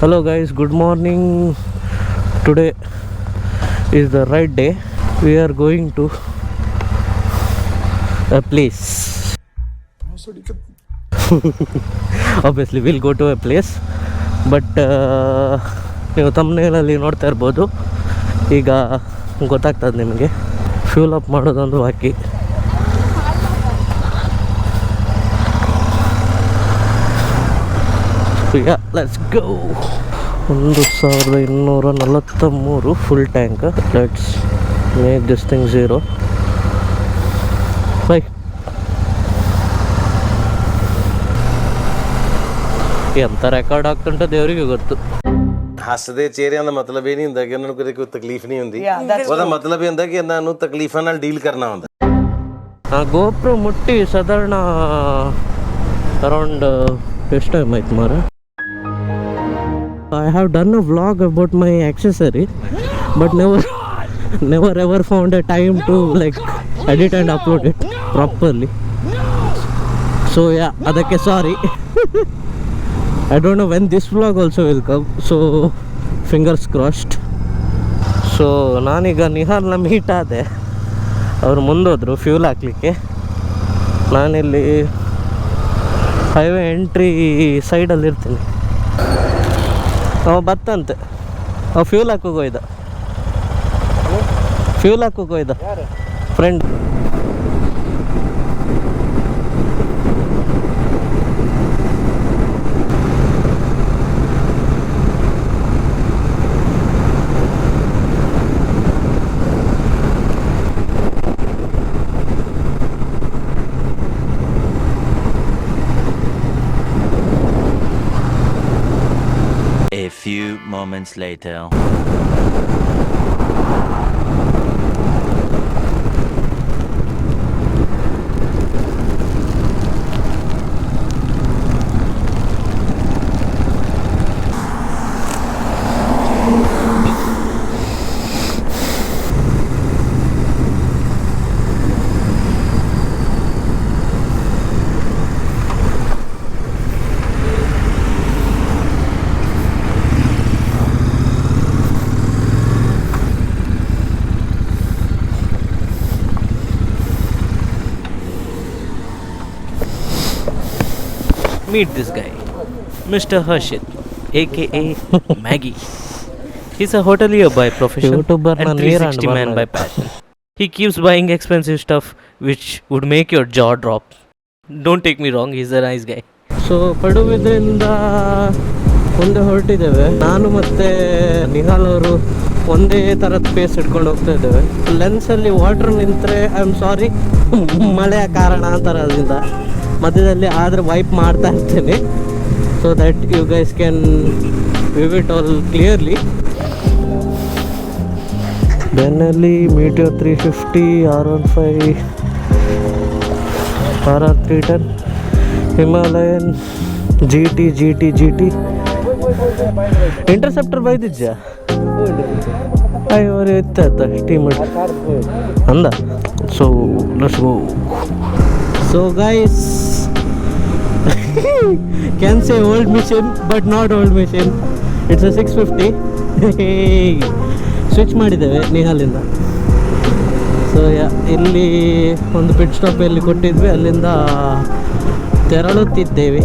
Hello guys, good morning. Today is the right day. We are going to a place. Obviously we'll go to a place, but ನೀವು ತಮ್ನೇಲಲ್ಲಿ ನೋಡ್ತಾ ಇರ್ಬೋದು. ಈಗ ಗೊತ್ತಾಗ್ತದೆ ನಿಮಗೆ. Fuel up ಮಾಡೋದೊಂದು ಬಾಕಿ. Yeah, let's go. 1243 full tank. Let's make this thing 0. Bye. ಎಂತ record ಆಗ್ತುಂಟ ದೇವರಿಗೆ ಗೊತ್ತು. ਹੱਸਦੇ ਚਿਹਰਿਆਂ ਦਾ ਮਤਲਬ ਇਹ ਨਹੀਂ ਹੁੰਦਾ ਕਿ ਉਹਨਾਂ ਨੂੰ ਕੋਈ ਤਕਲੀਫ ਨਹੀਂ ਹੁੰਦੀ. ਉਹਦਾ ਮਤਲਬ ਇਹ ਹੁੰਦਾ ਕਿ ਇਹਨਾਂ ਨੂੰ ਤਕਲੀਫਾਂ ਨਾਲ ਡੀਲ ਕਰਨਾ ਹੁੰਦਾ. ಗೋಪುರ ಮುಟ್ಟಿ ಸಾಧಾರಣ ಅರೌಂಡ್ ಎಷ್ಟು ಟೈಮ್ ಆಯ್ತು ಮಾರ. I have done a vlog about my accessory, but never ever found a time to like edit and upload it properly. So yeah, adake sorry. I don't know when this vlog also will come, so fingers crossed. So ನಾನೀಗ ನಿಹಾಲ್ನ meet ಆದೆ. ಅವರು ಮುಂದೋದ್ರು fuel ಹಾಕ್ಲಿಕ್ಕೆ. ನಾನಿಲ್ಲಿ highway entry ಸೈಡಲ್ಲಿ ಇರ್ತೀನಿ. ಅವ ಬತ್ತಂತೆ, ಅವ ಫ್ಯೂಲ್ ಹಾಕೋಗೋಯ್ದ friend. A few moments later. Meet this guy, Mr. Harshit, aka Maggie. He's a hotelier by profession and 360 man by passion. He keeps buying expensive stuff which would make your jaw drop. Don't take me wrong, he's a nice guy. So ಪಡುಬಿದ್ರಿಂದ ಮುಂದೆ ಹೊರಟಿದ್ದೇವೆ. ನಾನು ಮತ್ತು ನಿಹಾಲ್ ಅವರು ಒಂದೇ ಥರದ phase ಇಟ್ಕೊಂಡು ಹೋಗ್ತಾ ಇದ್ದೇವೆ. ಲೆನ್ಸಲ್ಲಿ ವಾಟರ್ ನಿಂತರೆ ಐ ಆಮ್ ಸಾರಿ, ಮಳೆಯ ಕಾರಣ ಅಂತಾರೆ. ಅದರಿಂದ ಮಧ್ಯದಲ್ಲಿ ಆದರೆ ವೈಪ್ ಮಾಡ್ತಾ ಇರ್ತೇನೆ, so that you guys can view it all clearly. ಬೆನ್ನಲ್ಲಿ Meteor 350, R15, RR310, Himalayan GT Interceptor ಬೈದಿಜ್ಜ ಅವರು ಎತ್ತ ಟೀಮ್ ಅಂದ. So let's go. So guys, can say old machine but not old machine. It's a 650. Switch ಮಾಡಿದ್ದೇವೆ ನಿಹಾಲಿಂದ. So ಇಲ್ಲಿ ಒಂದು pit stop ಎಲ್ಲಿ ಕೊಟ್ಟಿದ್ವಿ, ಅಲ್ಲಿಂದ ತೆರಳುತ್ತಿದ್ದೇವೆ.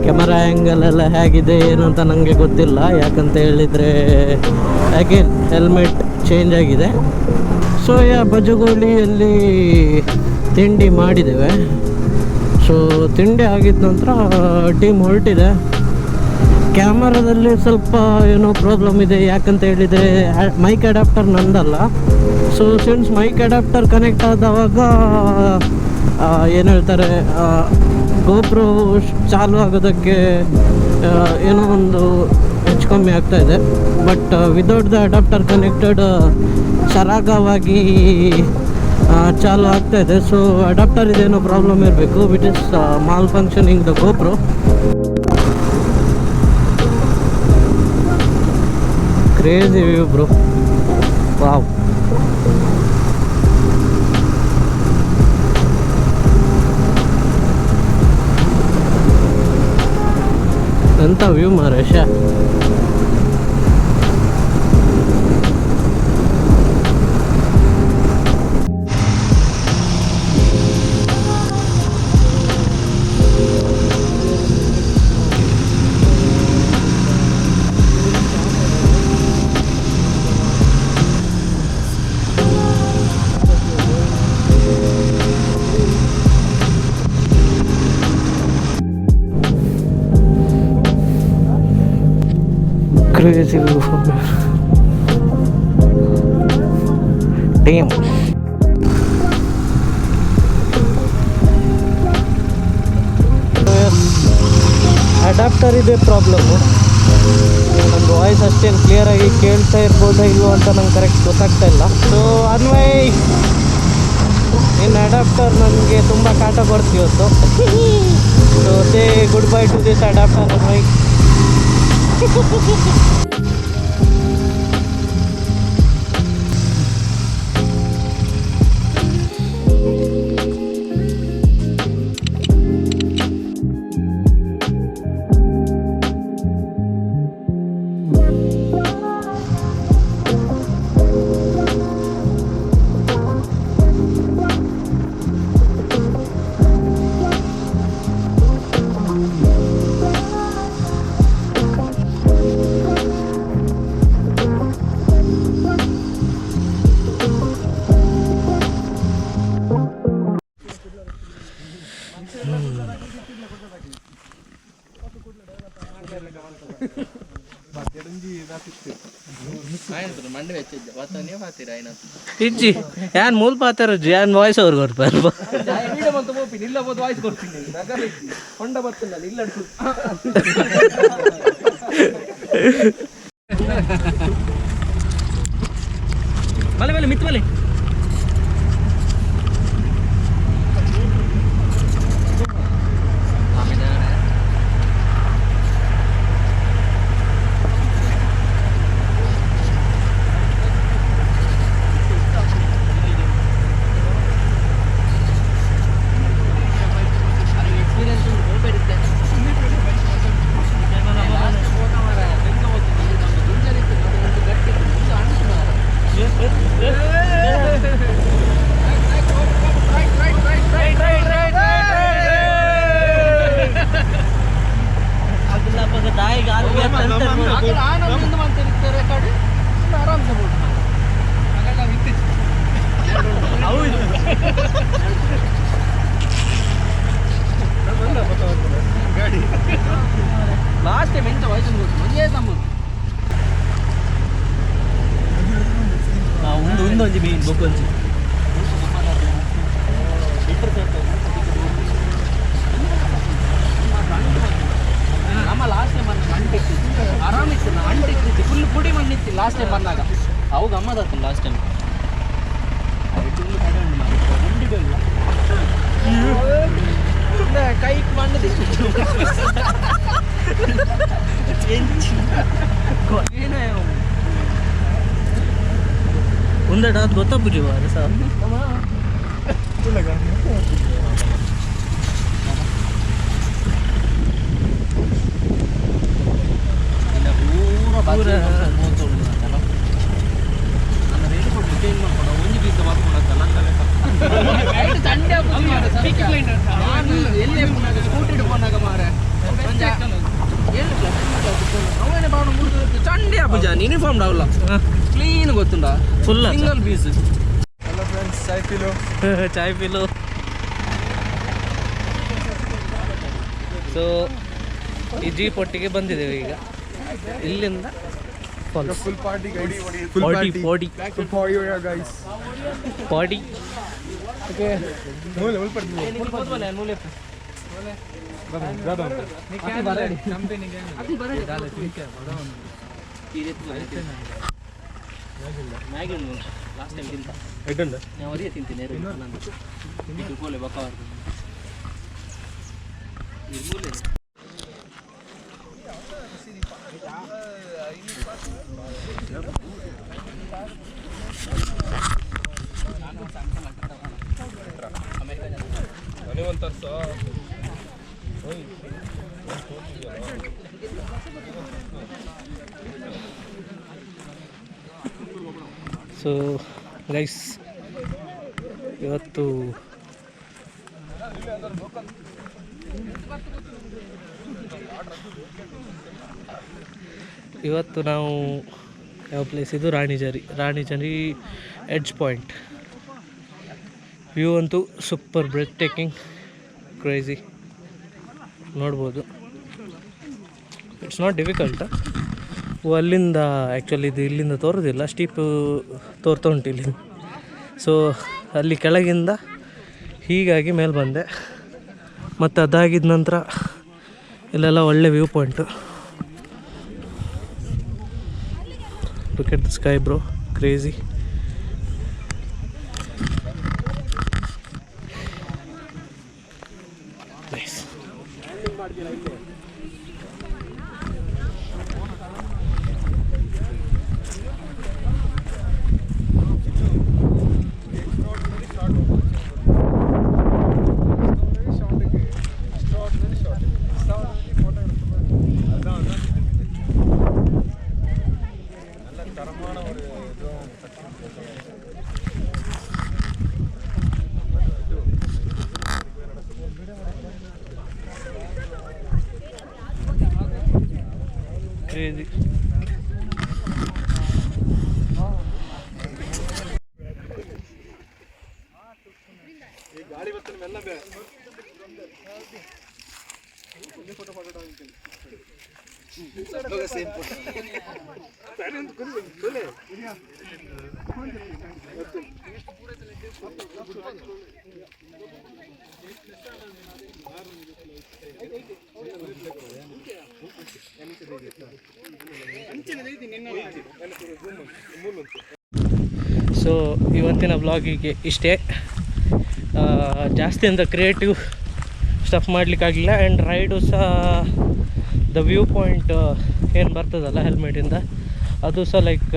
ಕ್ಯಾಮರಾ ಆ್ಯಂಗಲ್ ಎಲ್ಲ ಹೇಗಿದೆ ಏನು ಅಂತ ನನಗೆ ಗೊತ್ತಿಲ್ಲ, ಯಾಕಂತ ಹೇಳಿದರೆ ಅಗೇನ್ ಹೆಲ್ಮೆಟ್ ಚೇಂಜ್ ಆಗಿದೆ. ಸೊ ಬಜಗೋಳಿಯಲ್ಲಿ ತಿಂಡಿ ಮಾಡಿದ್ದೇವೆ. ಸೊ ತಿಂಡಿ ಆಗಿದ ನಂತರ ಟೀಮ್ ಹೊರಟಿದೆ. ಕ್ಯಾಮರಾದಲ್ಲಿ ಸ್ವಲ್ಪ ಏನೋ ಪ್ರಾಬ್ಲಮ್ ಇದೆ, ಯಾಕಂತ ಹೇಳಿದರೆ ಮೈಕ್ ಅಡ್ಯಾಪ್ಟರ್ ನಂದಲ್ಲ. So since mic adapter connect ಆದವಾಗ ಏನು ಹೇಳ್ತಾರೆ, ಗೋಪ್ರೋ ಚಾಲು ಆಗೋದಕ್ಕೆ ಏನೋ ಒಂದು ಹೆಚ್ಚು ಕಮ್ಮಿ ಆಗ್ತಾಯಿದೆ. But without the adapter connected ಸರಾಗವಾಗಿ ಚಾಲು ಆಗ್ತಾ ಇದೆ. ಸೊ ಅಡಾಪ್ಟರ್ ಇದೇನೋ ಪ್ರಾಬ್ಲಮ್ ಇರಬೇಕು, which is malfunctioning the GoPro. Crazy view bro, wow. ಎಂಥ ವ್ಯೂ ಮಾರೇಶ. Crazy view from here. Damn. Adapter ಇದೆ ಪ್ರಾಬ್ಲಮ್ಮು. ನನ್ನ ವಾಯ್ಸ್ ಅಷ್ಟೇನು ಕ್ಲಿಯರಾಗಿ ಕೇಳ್ತಾ ಇರ್ಬೋದಾ ಇಲ್ವೋ ಅಂತ ನಂಗೆ ಕರೆಕ್ಟ್ ಗೊತ್ತಾಗ್ತಾ ಇಲ್ಲ. ಸೊ ಅನ್ವಯ್ ಇನ್ನು ಅಡಾಪ್ಟರ್ ನನಗೆ ತುಂಬ ಕಾಟ ಬರ್ತಿವತ್ತು. So say goodbye to this adapter ಅನ್ವಯ್. ಇಜ್ಜಿ ಯಾನ್ ಮೂಲ್ ಪಾತಾರಜ್ಜಿ ಯಾನ್ ವಾಯ್ಸ್ ಅವ್ರಿಗೆ ಕೊಡ್ತಾರೆ ಹೊಂಡ ಬರ್ತಿಲ್ಲ ಇಲ್ಲ ಬಲೆ ಬಲೆ ಮಿತ್ ಬಲೆ ಲಾಸ್ಟ್ ಟೈಮ್ ಎಂತ ವಯಸ್ಸು ಒಂದೇ ತಮ್ಮ ಒಂದೊಂದು ಮೀನು ಬೊಕ್ಕೊಂಚಿ ನಮ್ಮ ಲಾಸ್ಟ್ ಟೈಮ್ ಅಂಟಿತ್ತು ಆರಾಮಿತ್ತು ಅಂಟಿತ್ತು ಫುಲ್ ಪುಡಿ ಮಣ್ಣಿತ್ತು ಲಾಸ್ಟ್ ಟೈಮ್ ಬಂದಾಗ ಅವು ಗಮ್ಮತ್ತಾಗ್ತದೆ ಲಾಸ್ಟ್ ಟೈಮ್ ಕೈ ಮಣ್ಣು ಒಂದೆರಡು ಅದು ಗೊತ್ತಾಗ್ಬಿಟ್ಟು ಸರ್ ಸ್ಕೂಟಿ ಹಿಡ್ಕೊಂಡಾಗ ಮಾರೆ ಅವನೇ ಬಾಣ ಚಂಡಿ ಅಪ್ಪುಜ ಯೂನಿಫಾರ್ಮ್ ಡಾವಲ್ಲ ಕ್ಲೀನ್ ಗೊತ್ತುಂಡ full single piece. Hello friends, ಚಾಯ್ ಪಿಲು. ಸೊ ಈ ಜೀಪ್ ಒಟ್ಟಿಗೆ ಬಂದಿದ್ದೇವೆ ಈಗ. ಇಲ್ಲಿಂದ full party okay. Maggi last time ತಿಂತ ನಾವು ಅದೇ ತಿಂತೀನಿ ಗೋಲೆ ಬಕ್ಕವಾರ್ದು ಸೊ ಗೈಸ್, ಇವತ್ತು ನಾವು ಯಾವ ಪ್ಲೇಸ್ ಇದು? ರಾಣಿ ಝರಿ ಎಡ್ಜ್ ಪಾಯಿಂಟ್. ವ್ಯೂ ಅಂತೂ ಸೂಪರ್ ಬ್ರೆತ್ ಟೇಕಿಂಗ್, ಕ್ರೇಜಿ. ನೋಡ್ಬೋದು, ಇಟ್ಸ್ ನಾಟ್ ಡಿಫಿಕಲ್ಟ್. ಅಲ್ಲಿಂದ ಆ್ಯಕ್ಚುಲಿ ಇದು ಇಲ್ಲಿಂದ ತೋರೋದಿಲ್ಲ, ಸ್ಟೀಪು ತೋರ್ತಾ ಉಂಟು ಇಲ್ಲಿಂದ. ಸೊ ಅಲ್ಲಿ ಕೆಳಗಿಂದ ಹೀಗಾಗಿ ಮೇಲೆ ಬಂದೆ. ಮತ್ತು ಅದಾಗಿದ್ದ ನಂತರ ಇಲ್ಲೆಲ್ಲ ಒಳ್ಳೆ view point. Look at the sky bro, crazy. Nice. Crazy. So ಇವತ್ತಿನ ವ್ಲಾಗಿಗೆ ಇಷ್ಟೇ. ಜಾಸ್ತಿ ಅಂತ ಕ್ರಿಯೇಟಿವ್ ಸ್ಟಫ್ ಮಾಡಲಿಕ್ಕಾಗಲಿಲ್ಲ. ಆ್ಯಂಡ್ ರೈಡು ಸಹ ದ ವ್ಯೂ ಪಾಯಿಂಟ್ ಏನು ಬರ್ತದಲ್ಲ ಹೆಲ್ಮೆಟಿಂದ, ಅದು ಸಹ ಲೈಕ್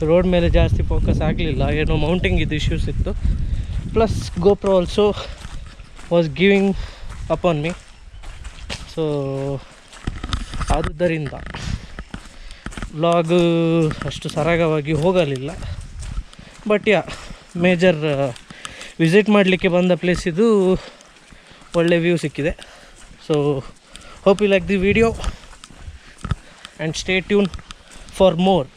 ರೋಡ್ ಮೇಲೆ ಜಾಸ್ತಿ ಫೋಕಸ್ ಆಗಲಿಲ್ಲ. ಏನೋ ಮೌಂಟಿಂಗ್ ಇದು ಇಶ್ಯೂಸ್ ಇತ್ತು. Plus GoPro also was giving upon me. So ಆದುದರಿಂದ ವ್ಲಾಗ್ ಅಷ್ಟು ಸರಾಗವಾಗಿ ಹೋಗಲಿಲ್ಲ. ಬಟ್ ಯಾ, ಮೇಜರ್ ವಿಸಿಟ್ ಮಾಡಲಿಕ್ಕೆ ಬಂದ ಪ್ಲೇಸ್ ಇದು, ಒಳ್ಳೆ ವ್ಯೂ ಸಿಕ್ಕಿದೆ. So hope you like the video and stay tune for more.